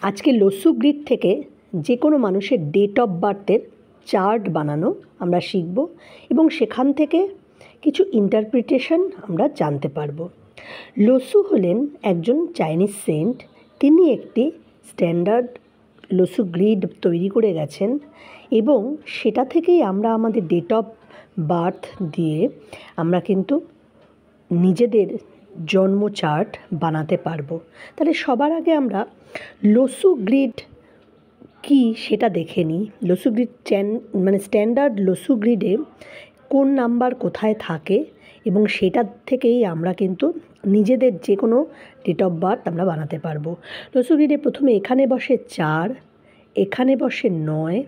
আজকে Lo Shu grid থেকে যে কোনো মানুষের ডেট অফ বার্থের চার্ট বানানো আমরা শিখব এবং সেখান থেকে কিছু ইন্টারপ্রিটেশন আমরা জানতে পারবো। লসু হলেন একজন চাইনিজ সেন্ট। তিনি একটি স্ট্যান্ডার্ড লসু গ্রিড তৈরি করে গেছেন এবং সেটা থেকেই আমরা আমাদের ডেট অফ বার্থ দিয়ে আমরা কিন্তু নিজেদের জন্ম চার্ট বানাতে পারবো। তাহলে সবার আগে আমরা লসু গ্রিড কী সেটা দেখে নিই। লসু গ্রিড স্ট্যান্ডার্ড লসু গ্রিডে কোন নাম্বার কোথায় থাকে এবং সেটা থেকেই আমরা কিন্তু নিজেদের যে কোনো ডেট অফ বার্থ আমরা বানাতে পারবো। লসু গ্রিডে প্রথমে এখানে বসে 4, এখানে বসে 9,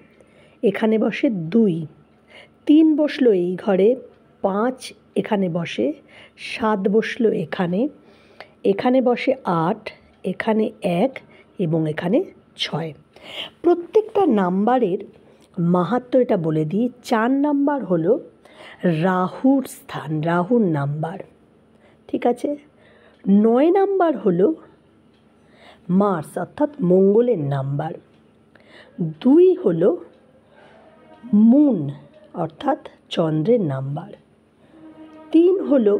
এখানে বসে 2, 3 বসলো এই ঘরে, 5 এখানে বসে, 7 বসলো এখানে, এখানে বসে 8, এখানে 1 এবং এখানে 6। প্রত্যেকটা নাম্বারের মাহাত্ম্য এটা বলে দিই। 4 নাম্বার হলো রাহুর স্থান, রাহুর নাম্বার, ঠিক আছে। 9 নাম্বার হলো মার্স অর্থাৎ মঙ্গলের নাম্বার। 2 হলো মুন অর্থাৎ চন্দ্রের নাম্বার। 3 হলো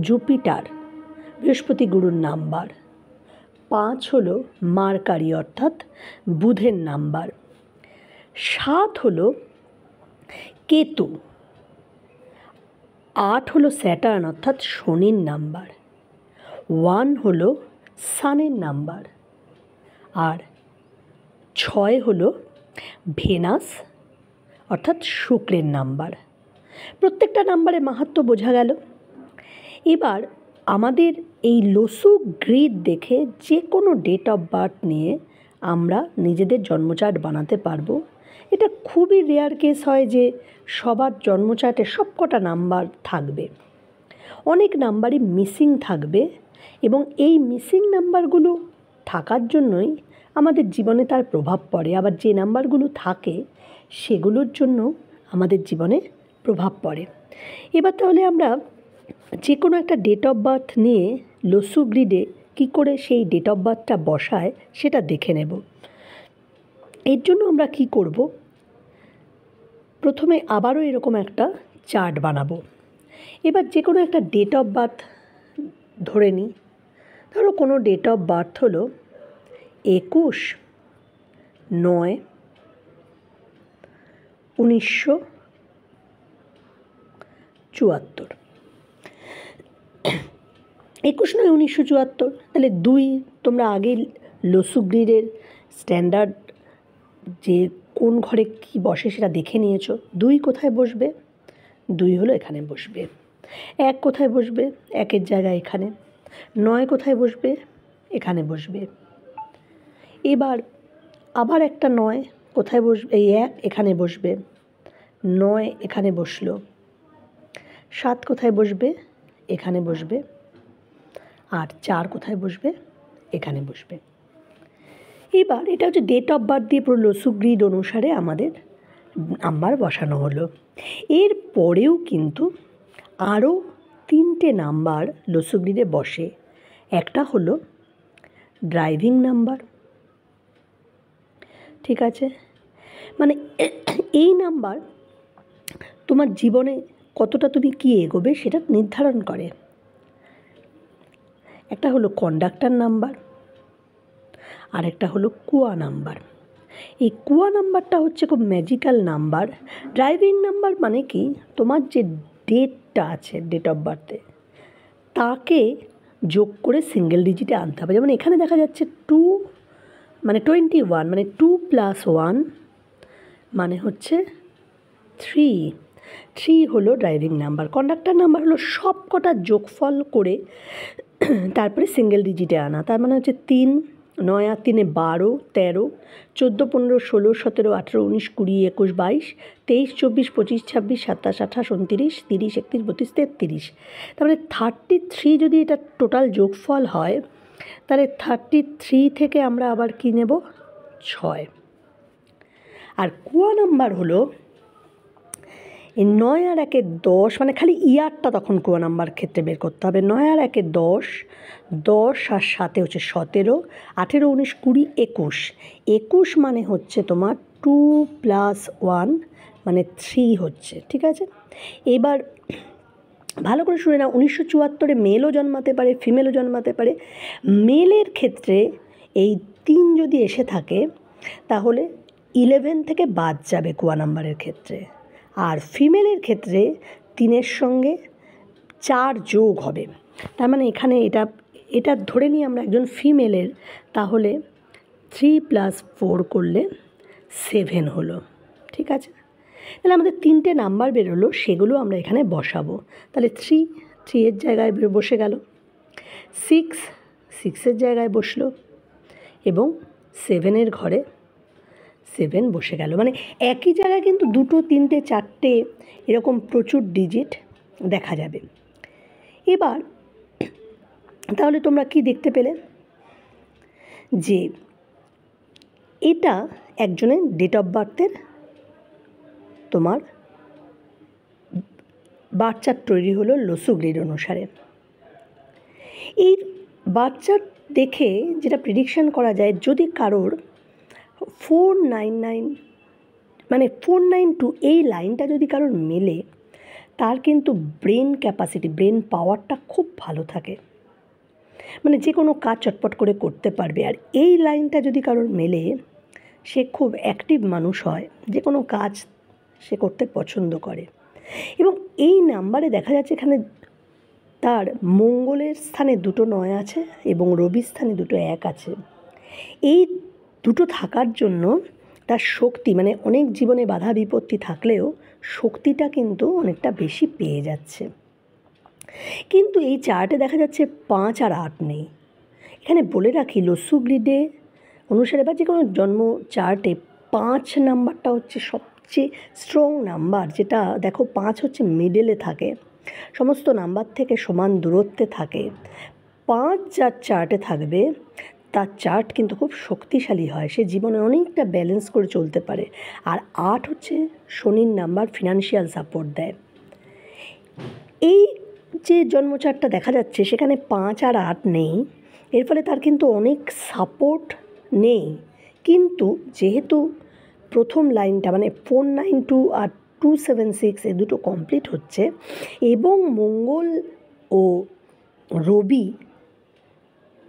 জুপিটার বৃহস্পতি গুরুর নাম্বার। 5 হলো মার্কারি অর্থাৎ বুধের নাম্বার। 7 হলো কেতু। 8 হলো স্যাটার্ন অর্থাৎ শনির নাম্বার। 1 হলো সানের নাম্বার। আর 6 হলো ভেনাস অর্থাৎ শুক্রের নাম্বার। প্রত্যেকটা নাম্বারের মাহাত্ম্য বোঝা গেল। এবার আমাদের এই লসু গ্রিড দেখে যে কোনো ডেট অফ বার্থ নিয়ে আমরা নিজেদের জন্মচার্ট বানাতে পারবো। এটা খুবই রেয়ার কেস হয় যে সবার জন্মচার্টে সব কটা নাম্বার থাকবে। অনেক নাম্বারই মিসিং থাকবে এবং এই মিসিং নাম্বারগুলো থাকার জন্যই আমাদের জীবনে তার প্রভাব পড়ে। আবার যে নাম্বারগুলো থাকে সেগুলোর জন্য আমাদের জীবনে প্রভাব পড়ে। এবার তাহলে আমরা যে কোনো একটা ডেট অফ বার্থ নিয়ে লসু গ্রিডে কী করে সেই ডেট অফ বার্থটা বসায় সেটা দেখে নেব। এর জন্য আমরা কি করব, প্রথমে আবারও এরকম একটা চার্ট বানাবো। এবার যে কোনো একটা ডেট অফ বার্থ ধরে নিই। ধরো কোনো ডেট অফ বার্থ হলো 21/9/1974। 21/9/1974। তাহলে 2 তোমরা আগেই লসু গ্রিডের স্ট্যান্ডার্ড যে কোন ঘরে কী বসে সেটা দেখে নিয়েছো। 2 কোথায় বসবে? 2 হলো এখানে বসবে। 1 কোথায় বসবে? 1-এর জায়গায় এখানে। 9 কোথায় বসবে? এখানে বসবে। এবার আবার একটা 9 কোথায় বসবে? এই 1 এখানে বসবে। 9 এখানে বসলো। 7 কোথায় বসবে? এখানে বসবে। আর 4 কোথায় বসবে? এখানে বসবে। এবার এটা হচ্ছে ডেট অফ বার্থ দিয়ে পুরো লসু গ্রিড অনুসারে আমাদের নাম্বার বসানো হলো। এর পরেও কিন্তু আরও 3টে নাম্বার লসু গ্রিডে বসে। একটা হলো ড্রাইভিং নাম্বার, ঠিক আছে। মানে এই নাম্বার তোমার জীবনে কতটা তুমি কী এগোবে সেটা নির্ধারণ করে। একটা হলো কন্ডাক্টর নাম্বার আর একটা হলো কুয়া নাম্বার। এই কুয়া নাম্বারটা হচ্ছে খুব ম্যাজিক্যাল নাম্বার। ড্রাইভিং নাম্বার মানে কি, তোমার যে ডেটটা আছে ডেট অফ বার্থে তাকে যোগ করে সিঙ্গেল ডিজিটে আনতে হবে। যেমন এখানে দেখা যাচ্ছে 21 মানে 2 + 1 মানে হচ্ছে 3 হলো ড্রাইভিং নাম্বার। কন্ডাক্টর নাম্বার হলো সব কটা যোগফল করে তারপরে সিঙ্গেল ডিজিটে আনা। তার মানে হচ্ছে 3, 9 আর 3 12, 13, 14, 15, 16, 17, 18, 19, 20, 21, 22, 23, 24, 25, 26, 27, 28, 29, 30, 31, 32, 33। তারপরে 33 যদি এটা টোটাল যোগফল হয় তাহলে 33 থেকে আমরা আবার কী নেব? 6। আর কুয়া নাম্বার হলো এই 9 আর 1 10, মানে খালি ইয়ারটা তখন ক নাম্বার ক্ষেত্রে বের করতে হবে। 9 আর 1 10, 10 আর 7 হচ্ছে 17, 18 19 20 21, 21 মানে হচ্ছে তোমার 2 + 1 মানে 3 হচ্ছে, ঠিক আছে। এবার ভালো করে শুনে নাও, 1974-এ মেলও জন্মাতে পারে, ফিমেলও জন্মাতে পারে। মেলের ক্ষেত্রে এই 3 যদি এসে থাকে তাহলে 11 থেকে বাদ যাবে ক নাম্বারের ক্ষেত্রে, আর ফিমেলের ক্ষেত্রে 3-এর সঙ্গে 4 যোগ হবে। তার মানে এখানে এটা ধরে নিই আমরা একজন ফিমেলের, তাহলে 3 + 4 করলে 7 হলো, ঠিক আছে। তাহলে আমাদের 3টে নাম্বার বেরোলো, সেগুলো আমরা এখানে বসাবো। তাহলে 3 এর জায়গায় বসে গেল, 6 এর জায়গায় বসলো, এবং 7-এর ঘরে 7 বসে গেল। মানে একই জায়গায় কিন্তু 2, 3, 4 এরকম প্রচুর ডিজিট দেখা যাবে। এবার তাহলে তোমরা কি দেখতে পেলে যে এটা একজনের ডেট অফ বার্থের তোমার বার্থ চার্ট তৈরি হলো লোসু গ্রিড অনুসারে। এই বার্থ চার্ট দেখে যেটা প্রেডিকশন করা যায়, যদি কারোর 499 মানে 492 এই লাইনটা যদি কারোর মেলে, তার কিন্তু ব্রেন ক্যাপাসিটি, ব্রেন পাওয়ারটা খুব ভালো থাকে, মানে যে কোনো কাজ চটপট করে করতে পারবে। আর এই লাইনটা যদি কারোর মেলে, সে খুব অ্যাক্টিভ মানুষ হয়, যে কোনো কাজ সে করতে পছন্দ করে। এবং এই নাম্বারে দেখা যাচ্ছে এখানে তার মঙ্গলের স্থানে 2 9 আছে এবং রবির স্থানে 2 1 আছে। এই দুটো থাকার জন্য তার শক্তি, মানে অনেক জীবনে বাধা বিপত্তি থাকলেও শক্তিটা কিন্তু অনেকটা বেশি পেয়ে যাচ্ছে। কিন্তু এই চার্টে দেখা যাচ্ছে 5 আর 8 নেই। এখানে বলে রাখি, লোসু গ্রিডে অনুসারে বা যে কোনো জন্ম চার্টে 5 নাম্বারটা হচ্ছে সবচেয়ে স্ট্রং নাম্বার। যেটা দেখো, 5 হচ্ছে মিডলে থাকে, সমস্ত নাম্বার থেকে সমান দূরত্বে থাকে। 5 যার চার্টে থাকবে তার চার্ট কিন্তু খুব শক্তিশালী হয়, সে জীবনে অনেকটা ব্যালেন্স করে চলতে পারে। আর 8 হচ্ছে শনির নাম্বার, ফিনান্সিয়াল সাপোর্ট দেয়। এই যে জন্মচার্টটা দেখা যাচ্ছে সেখানে 5 আর 8 নেই, এর ফলে তার কিন্তু অনেক সাপোর্ট নেই। কিন্তু যেহেতু প্রথম লাইনটা মানে 492 আর 276 এই দুটো কমপ্লিট হচ্ছে, এবং মঙ্গল ও রবি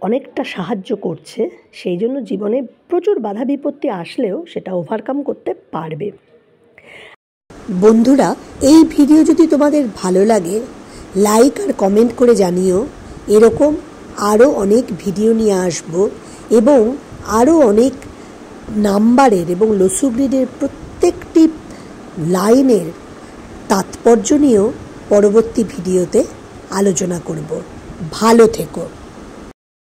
অনেকটা সাহায্য করছে, সেই জন্য জীবনে প্রচুর বাধা বিপত্তি আসলেও সেটা ওভারকাম করতে পারবে। বন্ধুরা, এই ভিডিও যদি তোমাদের ভালো লাগে, লাইক আর কমেন্ট করে জানিও। এরকম আরও অনেক ভিডিও নিয়ে আসব, এবং আরও অনেক নাম্বারের এবং লোসু গ্রিডের প্রত্যেকটি লাইনের তাৎপর্য নিয়েও পরবর্তী ভিডিওতে আলোচনা করব। ভালো থেকো।